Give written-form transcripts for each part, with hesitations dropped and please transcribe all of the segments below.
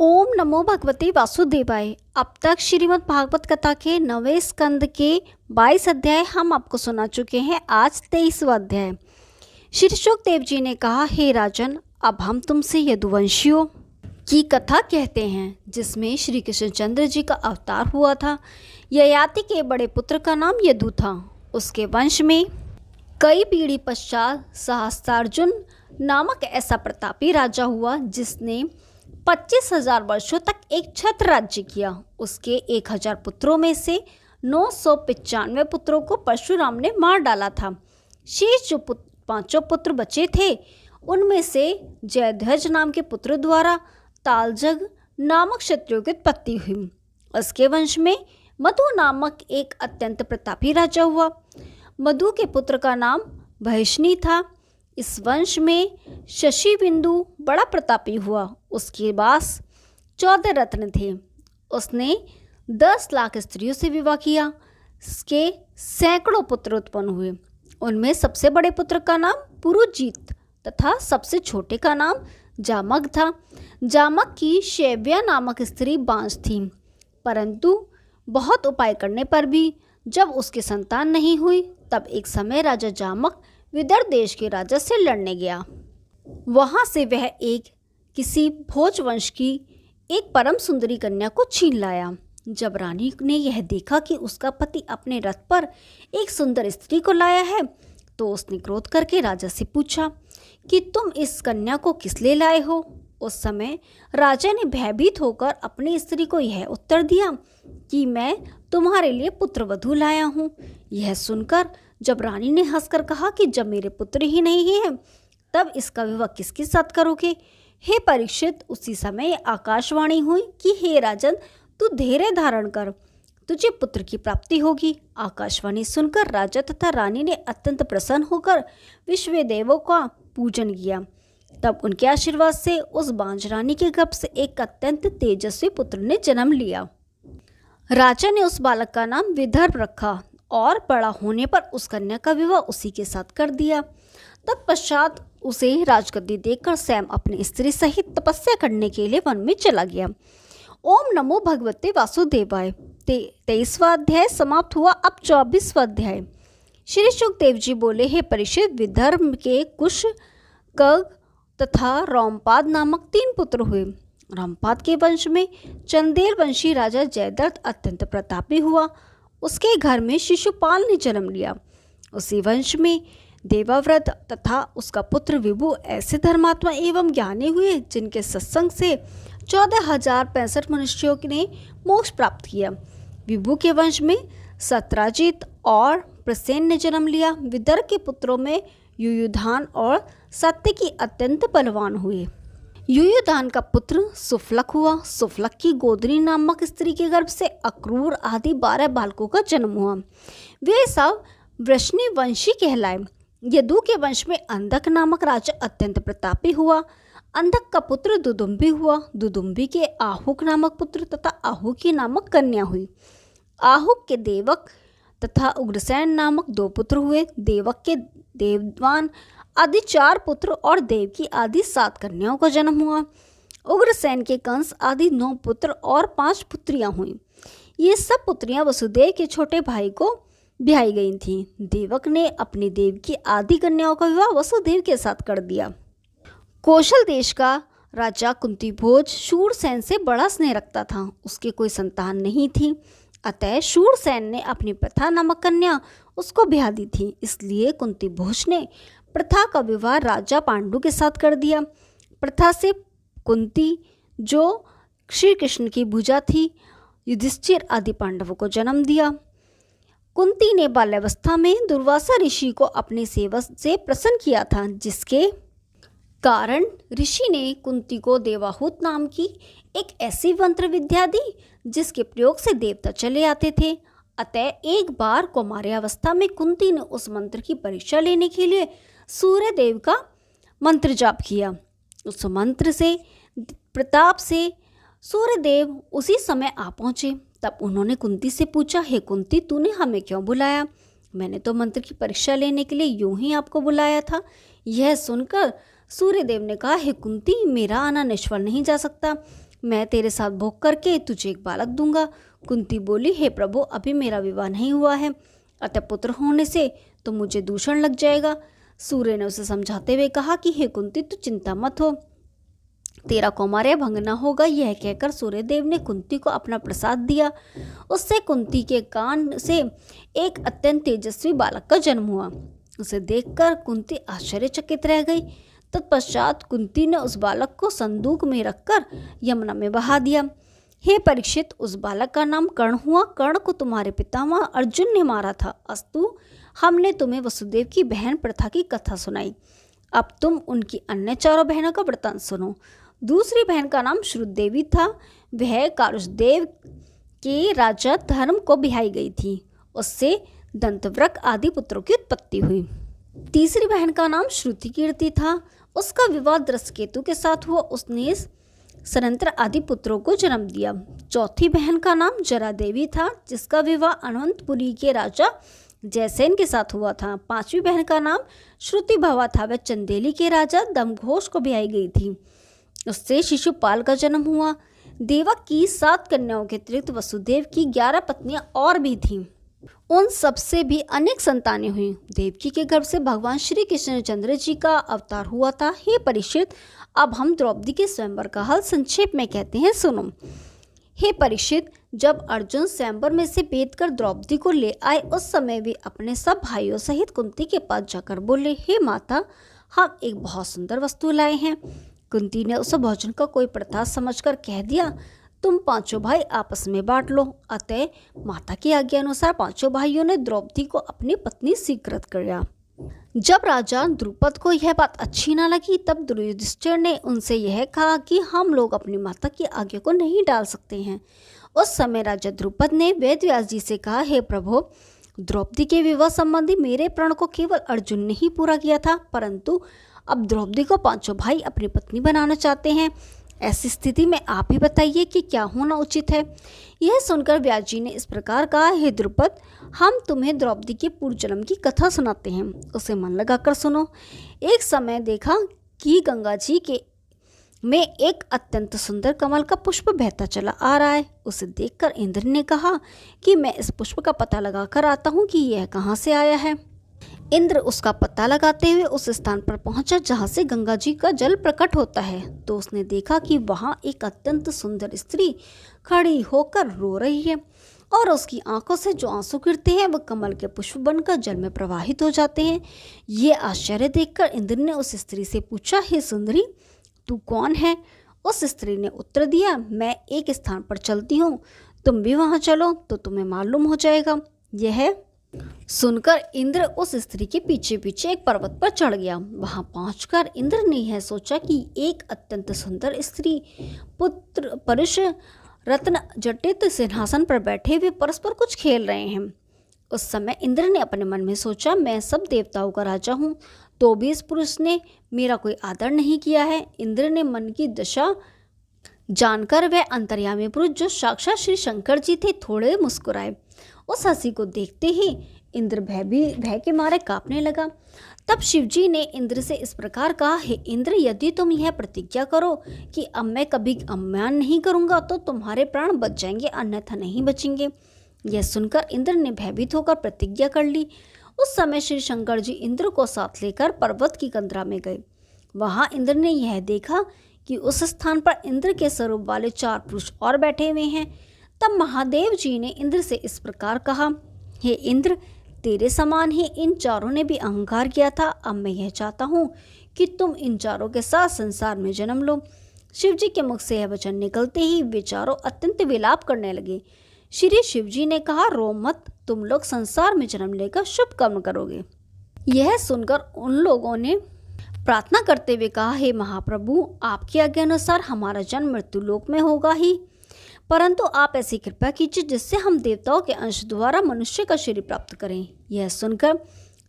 ओम नमो भगवते वासुदेवाय। अब तक श्रीमद् भागवत कथा के 9वें स्कंद के 22 अध्याय हम आपको सुना चुके हैं। आज 23वां अध्याय। श्री शुकदेव जी ने कहा, हे राजन, अब हम तुमसे यदुवंशियों की कथा कहते हैं, जिसमें श्री कृष्णचंद्र जी का अवतार हुआ था। ययाति के बड़े पुत्र का नाम यदु था। उसके वंश में कई पीढ़ी पश्चात सहस्त्रार्जुन नामक ऐसा प्रतापी राजा हुआ, जिसने 25,000 वर्षों तक एक छत्र राज्य किया। उसके 1,000 पुत्रों में से 995 पुत्रों को परशुराम ने मार डाला था। शेष जो पांचों पुत्र बचे थे, उनमें से जयध्वज नाम के पुत्र द्वारा तालजग नामक क्षत्रियों की उत्पत्ति हुई। उसके वंश में मधु नामक एक अत्यंत प्रतापी राजा हुआ। मधु के पुत्र का नाम भैष्णी था। इस वंश में शशि बिंदु बड़ा प्रतापी हुआ। उसके पास 14 रत्न थे। उसने 10 लाख स्त्रियों से विवाह किया। इसके सैकड़ों पुत्र उत्पन्न हुए। उनमें सबसे बड़े पुत्र का नाम पुरुजीत तथा सबसे छोटे का नाम जामक था। जामक की शैव्या नामक स्त्री बांझ थी, परंतु बहुत उपाय करने पर भी जब उसकी संतान नहीं हुई, तब एक समय राजा जामक विदर्भ देश के राजा से लड़ने गया। वहां से वह किसी भोज वंश की एक परम सुंदरी कन्या को छीन लाया। जब रानी ने यह देखा कि उसका पति अपने रथ पर एक सुंदर स्त्री को लाया है, तो उसने क्रोध करके राजा से पूछा कि तुम इस कन्या को किस लिए लाए हो। उस समय राजा ने भयभीत होकर अपनी स्त्री को यह उत्तर दिया कि मैं तुम्हारे लिए पुत्रवधू लाया हूँ। यह सुनकर जब रानी ने हंसकर कहा कि जब मेरे पुत्र ही नहीं है, तब इसका विवाह किसके साथ करोगे। हे परीक्षित, उसी समय आकाशवाणी हुई कि हे राजन, तू धैर्य धारण कर, तुझे पुत्र की प्राप्ति होगी। आकाशवाणी सुनकर राजा तथा रानी ने अत्यंत प्रसन्न होकर विश्व देवों का पूजन किया। तब उनके आशीर्वाद से उस बांझ रानी के गर्भ से एक अत्यंत तेजस्वी पुत्र ने जन्म लिया। राजा ने उस बालक का नाम विदर्भ रखा और बड़ा होने पर उस कन्या का विवाह उसी के साथ कर दिया। तत्पश्चात उसे राजगद्दी देकर स्वयं अपनी स्त्री सहित तपस्या करने के लिए वन में चला गया। ओम नमो भगवते वासुदेवाय। 23वां अध्याय समाप्त हुआ। अब 24वां अध्याय। श्री शुकदेव जी बोले, हे परीक्षित, विदर्भ के कुश, कग तथा रोमपाद नामक 3 पुत्र हुए। रोमपाद के वंश में चंदेल वंशी राजा जयद्रथ अत्यंत प्रतापी हुआ। उसके घर में शिशुपाल ने जन्म लिया। उसी वंश में देवव्रत तथा उसका पुत्र विभु ऐसे धर्मात्मा एवं ज्ञानी हुए, जिनके सत्संग से 14,065 मनुष्यों ने मोक्ष प्राप्त किया। विभु के वंश में सत्राजित और प्रसेन ने जन्म लिया। विदर्भ के पुत्रों में युयुधान और सात्यकी अत्यंत बलवान हुए। युयुधान का पुत्र सुफलक हुआ। सुफलक की गोदरी नामक स्त्री के गर्भ से अक्रूर आदि 12 बालकों का जन्म हुआ। वे सब वृष्णि वंशी कहलाए। यदु के वंश में अंधक नामक राजा अत्यंत प्रतापी हुआ। अंधक का पुत्र दुदुम्बी हुआ। दुदुम्बी के आहुक नामक पुत्र तथा आहुकी नामक कन्या हुई। आहुक के देवक तथा उग्रसेन नामक 2 पुत्र हुए। देवक के देववान आदि 4 पुत्र और देवकी आदि 7 कन्याओं का जन्म हुआ। उग्रसेन के कंस आदि 9 पुत्र और 5 पुत्रियां हुईं। ये सब पुत्रियां वसुदेव के छोटे भाई को ब्याही गई थीं। देवक ने अपनी देवकी आदि कन्याओं का विवाह वसुदेव के साथ कर दिया। कौशल देश का राजा कुंती भोज शूरसेन से बड़ा स्नेह रखता था। उसकी कोई संतान नहीं थी, अतः शूरसेन ने अपनी प्रथा नामक कन्या उसको ब्याह दी थी। इसलिए कुंती भोज ने प्रथा का विवाह राजा पांडु के साथ कर दिया। प्रथा से कुंती, जो श्री कृष्ण की भुजा थी, युधिष्ठिर आदि पांडवों को जन्म दिया। कुंती ने बाल्यावस्था में दुर्वासा ऋषि को अपनी सेवा से प्रसन्न किया था, जिसके कारण ऋषि ने कुंती को देवाहूत नाम की एक ऐसी मंत्र विद्या दी, जिसके प्रयोग से देवता चले आते थे। अतः एक बार कौमार्यावस्था में कुंती ने उस मंत्र की परीक्षा लेने के लिए सूर्य देव का मंत्र जाप किया। उस मंत्र से प्रताप से सूर्य देव उसी समय आ पहुँचे। तब उन्होंने कुंती से पूछा, हे कुंती, तूने हमें क्यों बुलाया। मैंने तो मंत्र की परीक्षा लेने के लिए यूं ही आपको बुलाया था। यह सुनकर सूर्यदेव ने कहा, हे कुंती, मेरा आना निष्फल नहीं जा सकता। मैं तेरे साथ भोग करके तुझे एक बालक दूंगा। कुंती बोली, हे प्रभु, अभी मेरा विवाह नहीं हुआ है, अतः पुत्र होने से तो मुझे दूषण लग जाएगा। सूर्य ने उसे समझाते हुए कहा कि हे कुंती, तू चिंता मत हो, तेरा कौमार्य भंग न होगा। यह कहकर सूर्यदेव ने कुंती को अपना प्रसाद दिया। उससे कुंती के कान से एक अत्यंत तेजस्वी बालक का जन्म हुआ। उसे देखकर कुंती आश्चर्यचकित रह गई। तत्पश्चात कुंती ने उस बालक को संदूक में रखकर यमुना में बहा दिया। हे परीक्षित, उस बालक का नाम कर्ण हुआ। कर्ण को तुम्हारे पितामह अर्जुन ने मारा था। अस्तु, हमने तुम्हें वसुदेव की बहन प्रथा की कथा सुनाई। अब तुम उनकी अन्य चारों बहनों का वृत्तांत सुनो। दूसरी बहन का नाम श्रुतदेवी था। वह कारुषदेव के राजा धर्म को ब्याही गई थी। उससे दंतवृक आदि पुत्रों की उत्पत्ति हुई। तीसरी बहन का नाम श्रुति कीर्ति था। उसका विवाह दृष्टकेतु के साथ हुआ। उसने सरंत्र आदि पुत्रों को जन्म दिया। चौथी बहन का नाम जरा देवी था, जिसका विवाह अनंतपुरी के राजा जयसेन के साथ हुआ था। पांचवी बहन का नाम श्रुति भवा था। वह चंदेली के राजा दमघोष को ब्याही गई थी। उससे शिशुपाल का जन्म हुआ। देवक की 7 कन्याओं के अतिरिक्त वसुदेव की 11 पत्नियां और भी थीं। उन सबसे भी अनेक संतानें हुई। देवकी के गर्भ से भगवान श्री कृष्णचंद्र जी का अवतार हुआ था। हे परीक्षित, अब हम द्रौपदी के स्वयंवर का हाल संक्षेप में कहते हैं, सुनो। हे परीक्षित, जब अर्जुन स्वयंवर में से बेद कर द्रौपदी को ले आए, उस समय वे अपने सब भाइयों सहित कुंती के पास जाकर बोले, हे माता, हम एक बहुत सुंदर वस्तु लाए हैं। कुंती ने उस भोजन का कोई प्रसाद समझकर कह दिया, तुम पांचों भाई आपस में बांट लो। अतः माता की आज्ञा अनुसार पांचों भाइयों ने द्रौपदी को अपनी पत्नी स्वीकृत किया। जब राजा द्रुपद को यह बात अच्छी न लगी, तब युधिष्ठिर ने उनसे यह कहा कि हम लोग अपनी माता की आज्ञा को नहीं डाल सकते हैं। उस समय राजा द्रुपद ने वेदव्यास जी से कहा, हे प्रभु, द्रौपदी के विवाह संबंधी मेरे प्रण को केवल अर्जुन ने ही पूरा किया था, परंतु अब द्रौपदी को पांचों भाई अपनी पत्नी बनाना चाहते हैं। ऐसी स्थिति में आप ही बताइए कि क्या होना उचित है। यह सुनकर व्यास जी ने इस प्रकार कहा, हे द्रुपद, हम तुम्हें द्रौपदी के पूर्व जन्म की कथा सुनाते हैं, उसे मन लगाकर सुनो। एक समय देखा कि गंगा जी के में एक अत्यंत सुंदर कमल का पुष्प बहता चला आ रहा है। उसे देखकर इंद्र ने कहा कि मैं इस पुष्प का पता लगाकर आता हूँ कि यह कहाँ से आया है। इंद्र उसका पता लगाते हुए उस स्थान पर पहुंचा जहां से गंगा जी का जल प्रकट होता है। तो उसने देखा कि वहां एक अत्यंत सुंदर स्त्री खड़ी होकर रो रही है और उसकी आंखों से जो आंसू गिरते हैं वह कमल के पुष्प बनकर जल में प्रवाहित हो जाते हैं। ये आश्चर्य देखकर इंद्र ने उस स्त्री से पूछा, हे सुंदरी, तू कौन है? उस स्त्री ने उत्तर दिया, मैं एक स्थान पर चलती हूँ, तुम भी वहां चलो तो तुम्हें मालूम हो जाएगा। यह सुनकर इंद्र उस स्त्री के पीछे पीछे एक पर्वत पर चढ़ गया। वहां पहुंचकर इंद्र ने यह सोचा कि एक अत्यंत सुंदर स्त्री पुत्र पुरुष रत्न जटित सिंहासन पर बैठे हुए परस्पर कुछ खेल रहे हैं। उस समय इंद्र ने अपने मन में सोचा, मैं सब देवताओं का राजा हूँ, तो भी इस पुरुष ने मेरा कोई आदर नहीं किया है। इंद्र ने मन की दशा जानकर वह अंतर्यामी पुरुष जो साक्षात श्री शंकर जी थे थोड़े मुस्कुराए। उस हंसी को देखते ही इंद्र भय के मारे कांपने लगा। तब शिवजी ने इंद्र से इस प्रकार कहा, हे इंद्र, यदि तुम यह प्रतिज्ञा करो कि अब मैं कभी अपमान नहीं करूंगा तो तुम्हारे प्राण बच जाएंगे, अन्यथा नहीं बचेंगे। यह सुनकर इंद्र ने भयभीत होकर प्रतिज्ञा कर ली। उस समय श्री शंकर जी इंद्र को साथ लेकर पर्वत की कंदरा में गए। वहां इंद्र ने यह देखा कि उस स्थान पर इंद्र के स्वरूप वाले 4 पुरुष और बैठे हुए हैं। तब महादेव जी ने इंद्र से इस प्रकार कहा, हे इंद्र, तेरे समान ही इन चारों ने भी अहंकार किया था। अब मैं यह चाहता हूँ कि तुम इन चारों के साथ संसार में जन्म लो। शिव जी के मुख से यह वचन निकलते ही वे चारों अत्यंत विलाप करने लगे। श्री शिव जी ने कहा, रो मत, तुम लोग संसार में जन्म लेकर शुभ कर्म करोगे। यह सुनकर उन लोगों ने प्रार्थना करते हुए कहा, हे महाप्रभु, आपकी आज्ञा अनुसार हमारा जन्म मृत्यु लोक में होगा ही, परंतु आप ऐसी कृपा कीजिए जिससे हम देवताओं के अंश द्वारा मनुष्य का शरीर प्राप्त करें। यह सुनकर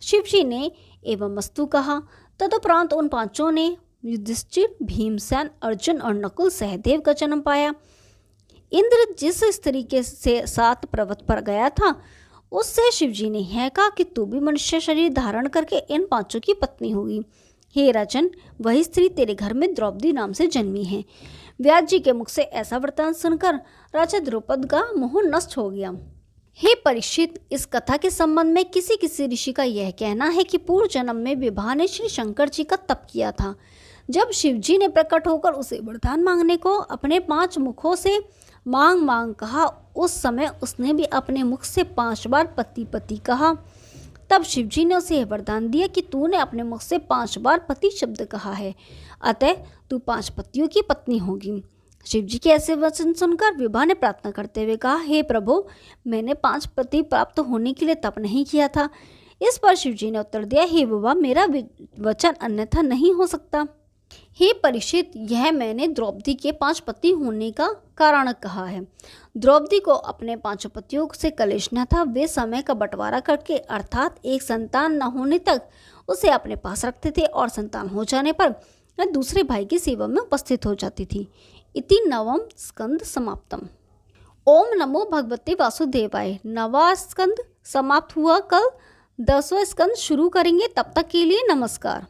शिव जी ने एवं मस्तु कहा। तदुपरांत उन पांचों ने युधिष्ठिर, भीमसेन, अर्जुन और नकुल सहदेव का जन्म पाया। इंद्र जिस स्त्री के साथ पर्वत पर गया था उससे शिवजी ने यह कहा कि तू भी मनुष्य शरीर धारण करके इन पांचों की पत्नी होगी। हे राजन, वही स्त्री तेरे घर में द्रौपदी नाम से जन्मी है। व्यास जी के मुख से ऐसा वृतांत सुनकर राजा द्रौपद का मोह नष्ट हो गया। हे परीक्षित, इस कथा के संबंध में किसी किसी ऋषि का यह कहना है कि पूर्व जन्म में विभा ने श्री शंकर जी का तप किया था। जब शिव जी ने प्रकट होकर उसे वरदान मांगने को अपने 5 मुखों से मांग मांग कहा, उस समय उसने भी अपने मुख से 5 बार पति पति कहा। तब शिव जी ने उसे यह वरदान दिया कि तूने अपने मुख से 5 बार पति शब्द कहा है, अतः तू 5 पतियों की पत्नी होगी। शिव जी के ऐसे वचन सुनकर विभा ने प्रार्थना करते हुए कहा, हे प्रभु, मैंने 5 पति प्राप्त होने के लिए तप नहीं किया था। इस पर शिव जी ने उत्तर दिया, हे विभा, मेरा वचन अन्यथा नहीं हो सकता। हे परीक्षित, यह मैंने द्रौपदी के 5 पति होने का कारण कहा है। द्रौपदी को अपने 5 पतियों से कलेश न था। वे समय का बंटवारा करके अर्थात एक संतान न होने तक उसे अपने पास रखते थे और संतान हो जाने पर वह दूसरे भाई की सेवा में उपस्थित हो जाती थी। इति नवम स्कंद समाप्तम। ओम नमो भगवते वासुदेवाय। 9वां स्कंद समाप्त हुआ। कल 10वां स्कंद शुरू करेंगे। तब तक के लिए नमस्कार।